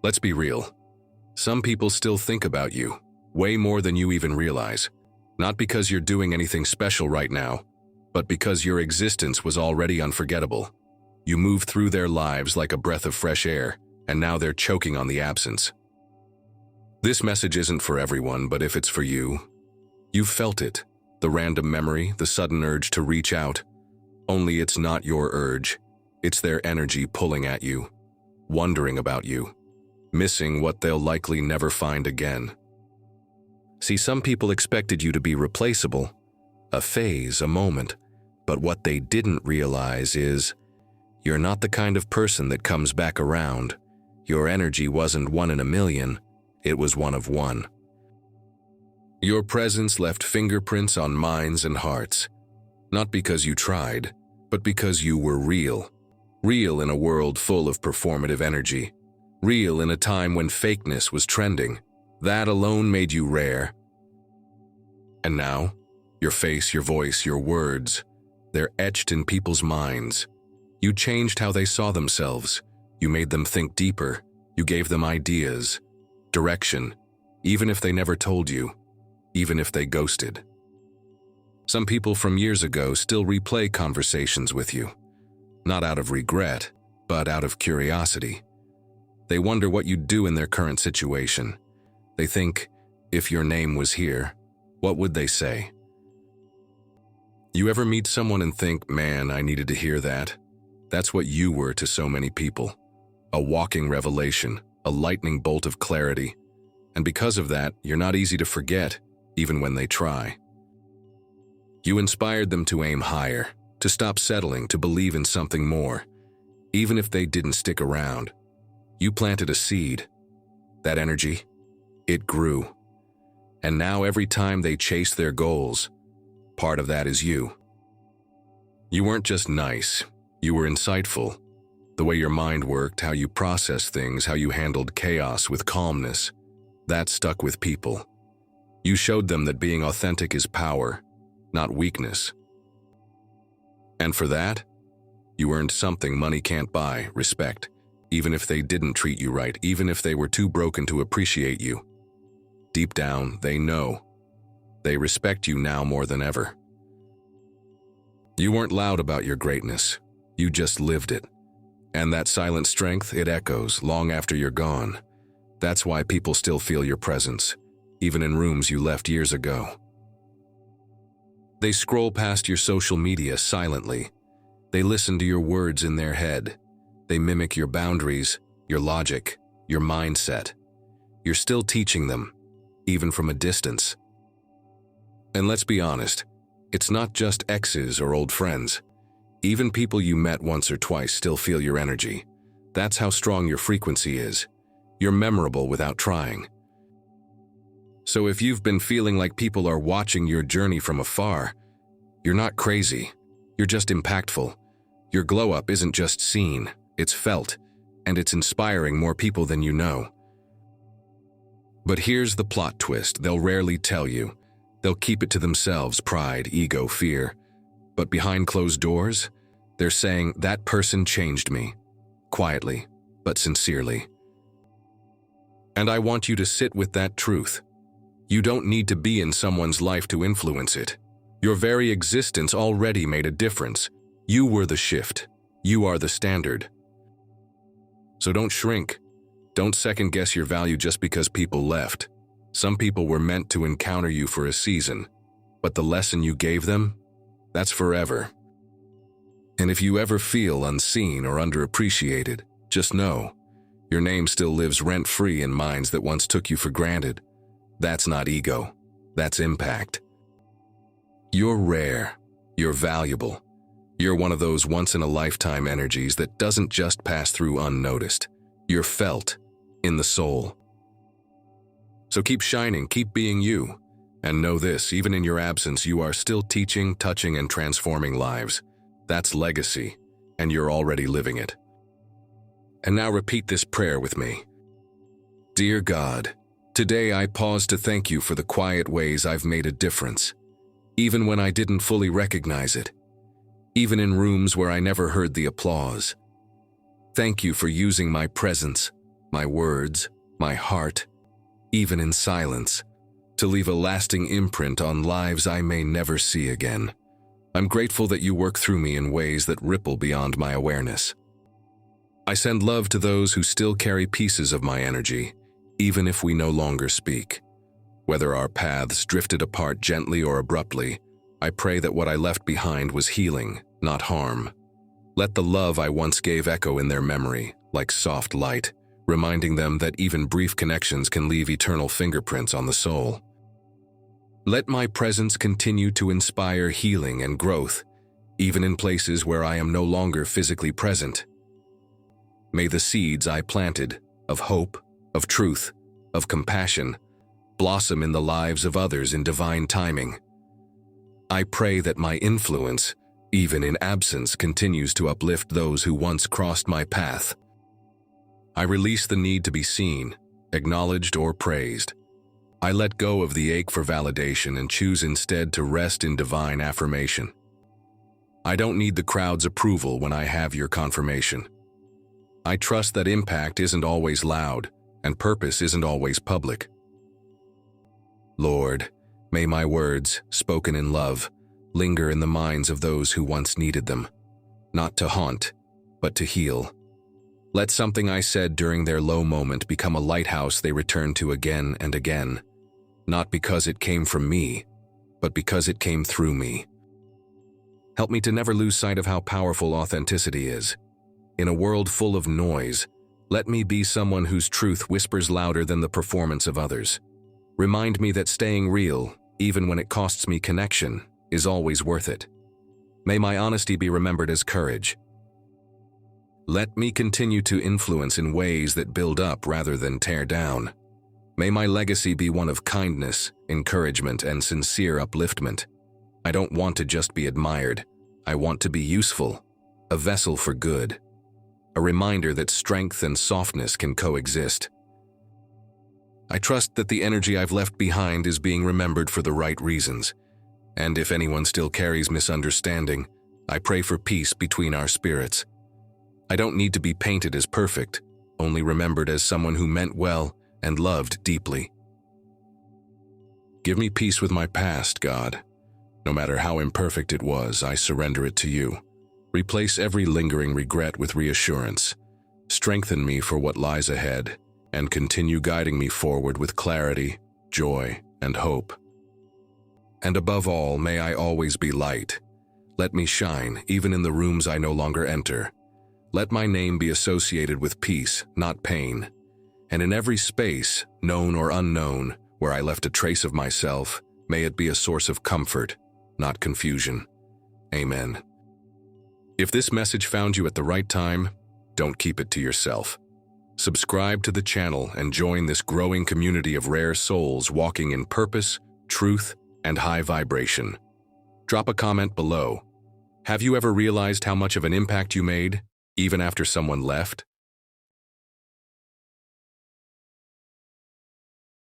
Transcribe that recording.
Let's be real. Some people still think about you, way more than you even realize. Not because you're doing anything special right now, but because your existence was already unforgettable. You moved through their lives like a breath of fresh air, and now they're choking on the absence. This message isn't for everyone, but if it's for you, you've felt it. The random memory, the sudden urge to reach out. Only it's not your urge. It's their energy pulling at you, wondering about you, missing what they'll likely never find again. See, some people expected you to be replaceable, a phase, a moment, but what they didn't realize is you're not the kind of person that comes back around. Your energy wasn't 1 in a million, it was 1 of 1. Your presence left fingerprints on minds and hearts, not because you tried, but because you were real. Real in a world full of performative energy. Real in a time when fakeness was trending. That alone made you rare. And now, your face, your voice, your words, they're etched in people's minds. You changed how they saw themselves. You made them think deeper. You gave them ideas, direction, even if they never told you, even if they ghosted. Some people from years ago still replay conversations with you. Not out of regret, but out of curiosity. They wonder what you'd do in their current situation. They think, if your name was here, what would they say? You ever meet someone and think, man, I needed to hear that? That's what you were to so many people. A walking revelation, a lightning bolt of clarity. And because of that, you're not easy to forget, even when they try. You inspired them to aim higher, to stop settling, to believe in something more. Even if they didn't stick around, you planted a seed. That energy, it grew. And now every time they chase their goals, part of that is you. You weren't just nice, you were insightful. The way your mind worked, how you processed things, how you handled chaos with calmness, that stuck with people. You showed them that being authentic is power, not weakness. And for that, you earned something money can't buy, respect, even if they didn't treat you right, even if they were too broken to appreciate you. Deep down, they know. They respect you now more than ever. You weren't loud about your greatness, you just lived it. And that silent strength, it echoes long after you're gone. That's why people still feel your presence, even in rooms you left years ago. They scroll past your social media silently. They listen to your words in their head. They mimic your boundaries, your logic, your mindset. You're still teaching them, even from a distance. And let's be honest, it's not just exes or old friends. Even people you met once or twice still feel your energy. That's how strong your frequency is. You're memorable without trying. So if you've been feeling like people are watching your journey from afar, you're not crazy, you're just impactful. Your glow-up isn't just seen, it's felt, and it's inspiring more people than you know. But here's the plot twist, they'll rarely tell you. They'll keep it to themselves, pride, ego, fear. But behind closed doors, they're saying, that person changed me. Quietly, but sincerely. And I want you to sit with that truth. You don't need to be in someone's life to influence it. Your very existence already made a difference. You were the shift. You are the standard. So don't shrink. Don't second-guess your value just because people left. Some people were meant to encounter you for a season, but the lesson you gave them, that's forever. And if you ever feel unseen or underappreciated, just know, your name still lives rent-free in minds that once took you for granted. That's not ego, that's impact. You're rare, you're valuable. You're one of those once-in-a-lifetime energies that doesn't just pass through unnoticed. You're felt, in the soul. So keep shining, keep being you. And know this, even in your absence, you are still teaching, touching, and transforming lives. That's legacy, and you're already living it. And now repeat this prayer with me. Dear God, today I pause to thank you for the quiet ways I've made a difference, even when I didn't fully recognize it, even in rooms where I never heard the applause. Thank you for using my presence, my words, my heart, even in silence, to leave a lasting imprint on lives I may never see again. I'm grateful that you work through me in ways that ripple beyond my awareness. I send love to those who still carry pieces of my energy, even if we no longer speak. Whether our paths drifted apart gently or abruptly, I pray that what I left behind was healing, not harm. Let the love I once gave echo in their memory, like soft light, reminding them that even brief connections can leave eternal fingerprints on the soul. Let my presence continue to inspire healing and growth, even in places where I am no longer physically present. May the seeds I planted, of hope, of truth, of compassion, blossom in the lives of others in divine timing. I pray that my influence, even in absence, continues to uplift those who once crossed my path. I release the need to be seen, acknowledged, or praised. I let go of the ache for validation and choose instead to rest in divine affirmation. I don't need the crowd's approval when I have your confirmation. I trust that impact isn't always loud, and purpose isn't always public. Lord, may my words, spoken in love, linger in the minds of those who once needed them, not to haunt, but to heal. Let something I said during their low moment become a lighthouse they return to again and again, not because it came from me, but because it came through me. Help me to never lose sight of how powerful authenticity is. In a world full of noise, let me be someone whose truth whispers louder than the performance of others. Remind me that staying real, even when it costs me connection, is always worth it. May my honesty be remembered as courage. Let me continue to influence in ways that build up rather than tear down. May my legacy be one of kindness, encouragement, and sincere upliftment. I don't want to just be admired. I want to be useful, a vessel for good, a reminder that strength and softness can coexist. I trust that the energy I've left behind is being remembered for the right reasons, and if anyone still carries misunderstanding, I pray for peace between our spirits. I don't need to be painted as perfect, only remembered as someone who meant well and loved deeply. Give me peace with my past, God. No matter how imperfect it was, I surrender it to you. Replace every lingering regret with reassurance. Strengthen me for what lies ahead, and continue guiding me forward with clarity, joy, and hope. And above all, may I always be light. Let me shine, even in the rooms I no longer enter. Let my name be associated with peace, not pain. And in every space, known or unknown, where I left a trace of myself, may it be a source of comfort, not confusion. Amen. If this message found you at the right time, don't keep it to yourself. Subscribe to the channel and join this growing community of rare souls walking in purpose, truth, and high vibration. Drop a comment below. Have you ever realized how much of an impact you made, even after someone left?